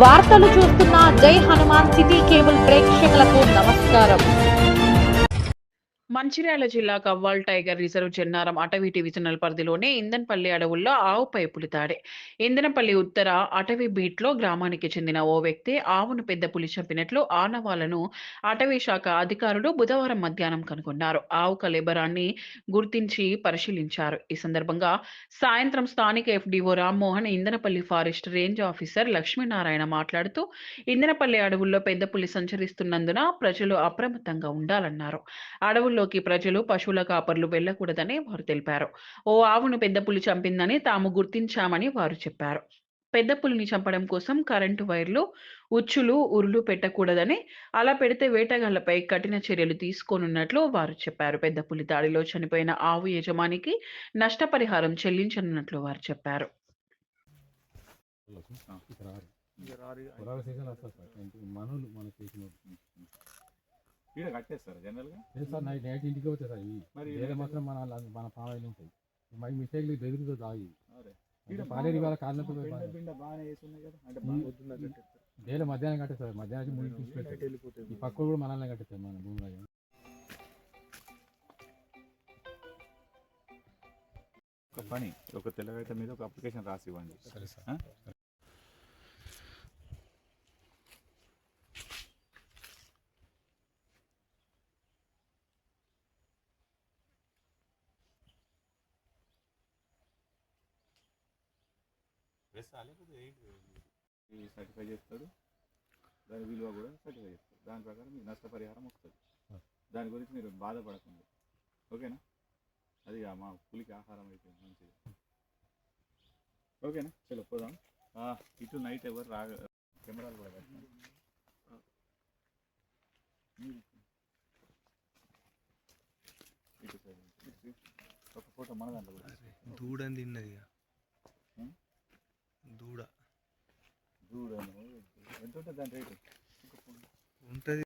వార్తలు చూస్తున్న జై హనుమాన్ సిటీ కేబుల్ ప్రేక్షకులకు నమస్కారం. మంచిర్యాల జిల్లా కవ్వాల్ టైగర్ రిజర్వ్ చెన్నారం అటవీ డివిజనల్ పరిధిలోని ఇందన్పల్లి అడవుల్లో ఆవుపై పులి దాడి. ఇందనపల్లి ఉత్తర అటవీ బీట్లో గ్రామానికి చెందిన ఓ వ్యక్తి ఆవును పెద్ద పులి చంపినట్లు ఆనవాలను అటవీ శాఖ అధికారులు బుధవారం మధ్యాహ్నం కనుగొన్నారు. ఆవు కళేబరాన్ని గుర్తించి పరిశీలించారు. ఈ సందర్భంగా సాయంత్రం స్థానిక FDO Rammohan, Indanapalli forest range officer Lakshminarayana మాట్లాడుతూ ఇందనపల్లి అడవుల్లో పెద్ద పులి సంచరిస్తున్నందున ప్రజలు అప్రమత్తంగా ఉండాలన్నారు. అడవుల్లోకి ప్రజలు, పశువుల కాపర్లు వెళ్లకూడదని వారు తెలిపారు. ఓ ఆవును పెద్ద పులి చంపిందని తాము గుర్తించామని వారు చెప్పారు. పెద్ద పులిని చంపడం కోసం కరెంటు వైర్లు, ఉచ్చులు, ఉరులు పెట్టకూడదని, అలా పెడితే వేటగాళ్లపై కఠిన చర్యలు తీసుకోనున్నట్లు వారు చెప్పారు. పెద్ద పులి దాడిలో చనిపోయిన ఆవు యజమానికి నష్టపరిహారం చెల్లించనున్నట్లు వారు చెప్పారు. ఈడ కట్టేస్తారు జనరల్గా. లేదు సార్, నైట్ ఇంటికి పోతాయి సార్. ఇవి మరి వేరే మాత్రం మన పావులు ఉంటాయి. మరి మిస్టేక్లు బెదిరితో తాగి ఈడ పాలేరు వాళ్ళ కాళ్ళతో బిండ బాగానే వేసి ఉన్నాయి కదా, అంటే వేరే మధ్యాహ్నం కట్టేస్తారు. మధ్యాహ్నం ముందు తీసుకెళ్తారు. ఈ పక్కలు కూడా మనల్ని కట్టేస్తారు మన భూమిలో. ఒక పని, ఒక తెల్లగైతే మీద ఒక అప్లికేషన్ రాసి ఇవ్వండి. సరే సార్. సర్టిఫై చేస్తాడు, దాని విలువ కూడా సర్టిఫై చేస్తాడు. దాని ప్రకారం మీకు నష్టపరిహారం వస్తుంది. దాని గురించి మీరు బాధపడకండి, ఓకేనా? అది మా పులికి ఆహారం అయితే మంచిది, ఓకేనా? చలో పోదాం. ఇటు నైట్ ఎవరు కెమెరాలు కూడా పెట్టండి. ఇటు ఒక ఫోటో మన దాంట్లో కూడా. దూడని తిన్నది దూడ ఎంత ఉంటుంది దాని రేటు? ఉంటుంది.